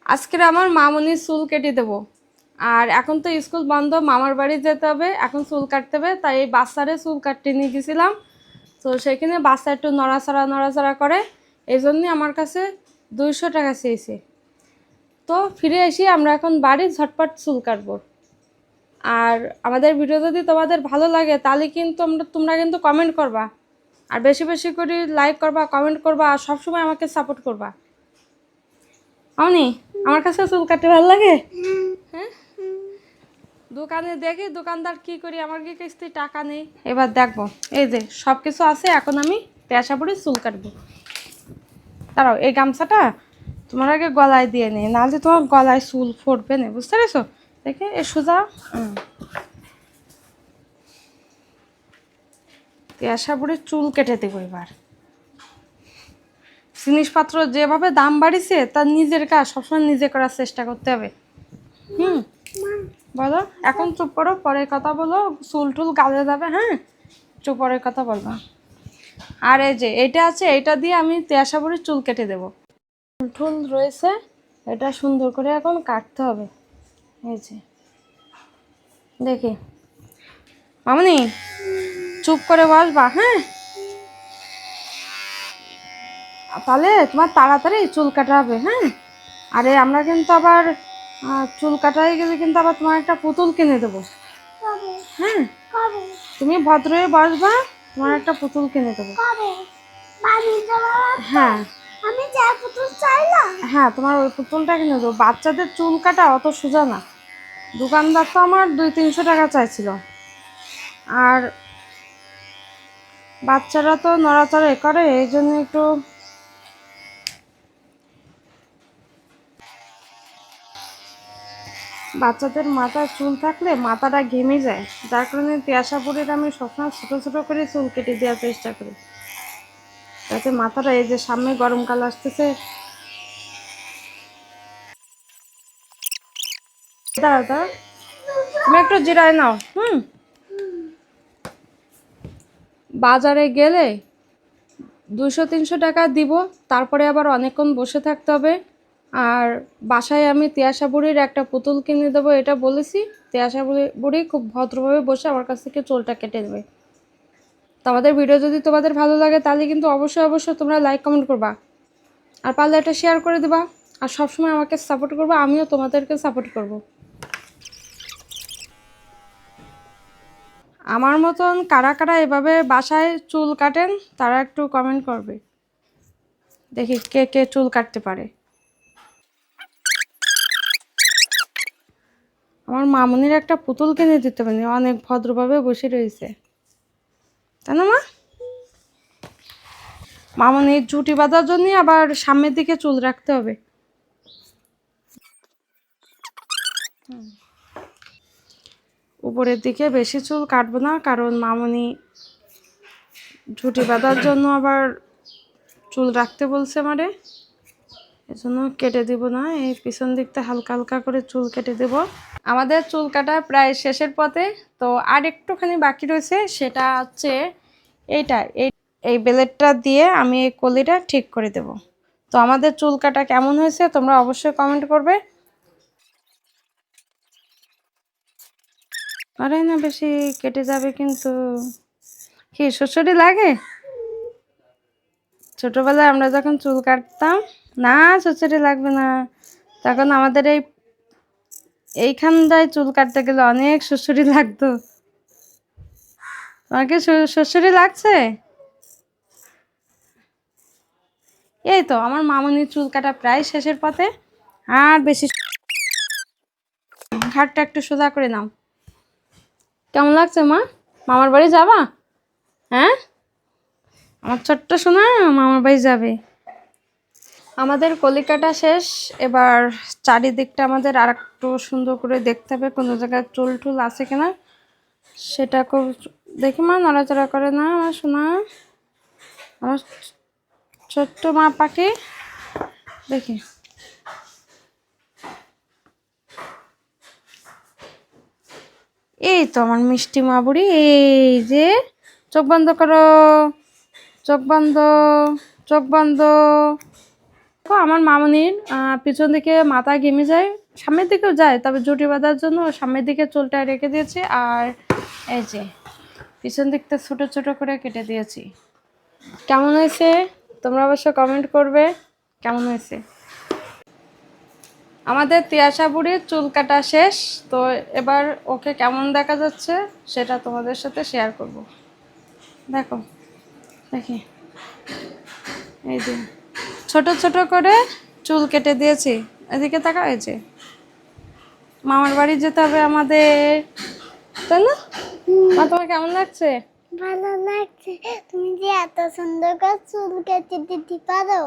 আজকে আমার মামনির চুল কেটে দেবো। আর এখন তো স্কুল বন্ধ, মামার বাড়ি যেতে হবে, এখন চুল কাটতে হবে। তাই এই বাচ্চারে চুল কাটতে নিয়ে গেছিলাম। তো সেখানে বাচ্চা একটু নড়াচড়া করে, এই জন্যই আমার কাছে 200 টাকা চেয়েছে। তো ফিরে এসে আমরা এখন বাড়ি ঝটপট চুল কাটবো। আর আমাদের ভিডিও যদি তোমাদের ভালো লাগে তাহলে কিন্তু তোমরা কিন্তু কমেন্ট করবা, আর বেশি বেশি করে লাইক করবা, কমেন্ট করবা, আর সবসময় আমাকে সাপোর্ট করবা। আমনি, আমার কাছে চুল কাটতে ভালো লাগে। হ্যাঁ, দোকানে দেখি দোকানদার কি করি, আমার কি কিস্তি টাকা নেই। এবার দেখবো, এই যে সব কিছু আছে, এখন আমি পেশা পড়ে চুল কাটবো। দাঁড়াও, এই গামছাটা তোমার আগে গলায় দিয়ে নেই, নাহলে তোমার গলায় চুল ফুটবে না, বুঝতে পেরেছো? দেখে এ সোজা পেশা পড়ে চুল কেটে দেবো। এবার জিনিসপত্র যেভাবে দাম বাড়িছে, তার নিজের কাজ সবসময় নিজে করার চেষ্টা করতে হবে। বলো, এখন চুপ করো, পরে কথা বলো, চুল টুল গালে যাবে। হ্যাঁ, চুপ, পরের কথা বলবা। আর এই যে এটা আছে, এটা দিয়ে আমি তেয়াশা করে চুল কেটে দেবো। চুল টুল রয়েছে, এটা সুন্দর করে এখন কাটতে হবে। এই যে দেখি, মামনি চুপ করে বসবা। হ্যাঁ, তাহলে তোমার তাড়াতাড়ি চুল কাটা হবে। হ্যাঁ, আরে আমরা কিন্তু আবার চুল কাটাই গেলে কিন্তু আবার তোমার একটা পুতুল কিনে দেবো। হ্যাঁ, তুমি ভদ্র হয়ে বসবা, তোমার একটা পুতুল কিনে দেবো। হ্যাঁ, হ্যাঁ, তোমার ওই পুতুলটা কিনে দেবো। বাচ্চাদের চুল কাটা অত সোজা না, দোকানদার তো আমার 200-300 টাকা চাইছিল। আর বাচ্চারা তো নড়াচড়া করে, এই জন্য একটু বাচ্চাদের মাথায় চুল থাকলে মাথাটা ঘেমে যায়, যার কারণে পেয়াসাপুরের আমি সবসময় ছোটো ছোটো করে চুল কেটে দেওয়ার চেষ্টা করি, যাতে মাথাটা, এই যে সামনে গরমকাল আসতেছে। দাঁড়াও দাঁড়াও, তুমি একটু জিরায় নাও। বাজারে গেলে 200-300 টাকা দিব, তারপরে আবার অনেকক্ষণ বসে থাকতে হবে। আর বাসায় আমি তিয়াশা বুড়ির একটা পুতুল কিনে দেবো, এটা বলেছি। তিয়াশা বুড়ি খুব ভদ্রভাবে বসে আমার কাছ থেকে চুলটা কেটে দেবে। তো আমাদের ভিডিও যদি তোমাদের ভালো লাগে তাহলে কিন্তু অবশ্যই অবশ্যই তোমরা লাইক কমেন্ট করবা, আর পারলে এটা শেয়ার করে দেবা। আর সবসময় আমাকে সাপোর্ট করবা, আমিও তোমাদেরকে সাপোর্ট করব। আমার মতন কারা কারা এভাবে বাসায় চুল কাটেন তারা একটু কমেন্ট করবে, দেখি কে কে চুল কাটতে পারে। আমার মামুনির একটা পুতুল কিনে দিতে পারি, অনেক ভদ্রভাবে বসে রয়েছে, তাই না মা? মামুনির জুটি বাঁধার জন্য আবার সামনের দিকে চুল রাখতে হবে। উপরের দিকে বেশি চুল কাটবো না, কারণ মামুনি ঝুটি বাঁধার জন্য আবার চুল রাখতে বলছে আমারে, এজন্য কেটে দিব না। এই পিছন দিকটা হালকা হালকা করে চুল কেটে দেব। আমাদের চুল কাটা প্রায় শেষের পথে। তো আর একটুখানি বাকি রয়েছে, সেটা হচ্ছে এইটা, এই ব্লেডটা দিয়ে আমি এই কলিটা ঠিক করে দেব। তো আমাদের চুল কাটা কেমন হয়েছে তোমরা অবশ্যই কমেন্ট করবে। আরে না, বেশি কেটে যাবে কিন্তু। কি সুসুরি লাগে? ছোটবেলায় আমরা যখন চুল কাটতাম, না সুসুরি লাগবে না, তখন আমাদের এইখানটায় চুল কাটতে গেলে অনেক সুসুরি লাগতো। তোমার কি সুসুরি লাগছে? এই তো আমার মামুনির চুল কাটা প্রায় শেষের পথে। আর বেশি, ঘাটটা একটু সোজা করে নাও। কেমন লাগছে মা? মামার বাড়ি যাবা? হ্যাঁ, আমার ছোট্ট সোনা মামার বাড়ি যাবে। আমাদের কলিকাটা শেষ, এবার চারিদিকটা আমাদের আর একটু সুন্দর করে দেখতে হবে, কোনো জায়গায় চুল টুল আছে কিনা সেটা খুব দেখি। মা নড়াচড়া করে না আমার সোনা, আমার ছোট্ট মা পাখি। দেখি, এই তো আমার মিষ্টি মা বুড়ি। এই যে, চোখ বন্ধ করো, চোখ বন্ধ, চোখ বন্ধ। তো আমার মামনির পিছন দিকে মাথা ঘেমে যায়, সামনের দিকেও যায়, তবে জুটি বাঁধার জন্য সামনের দিকে চুলটা রেখে দিয়েছি। আর এই যে পিছন দিকটা ছোট ছোট করে কেটে দিয়েছি। কেমন হয়েছে তোমরা অবশ্য কমেন্ট করবে কেমন হয়েছে। আমাদের তিয়াশা বুড়ির চুল কাটা শেষ, তো এবার ওকে কেমন দেখা যাচ্ছে সেটা তোমাদের সাথে শেয়ার করব। দেখো দেখি, এই যে ছোট ছোট করে চুল কেটে দিয়েছি। এদিকে তাকা, এই যে মামার বাড়ি যেতে হবে আমাদের, তাই না? মা তোমার কেমন লাগছে? ভালো লাগছে। তুমি যে এত সুন্দর করে চুল কেটে দিতে পারো।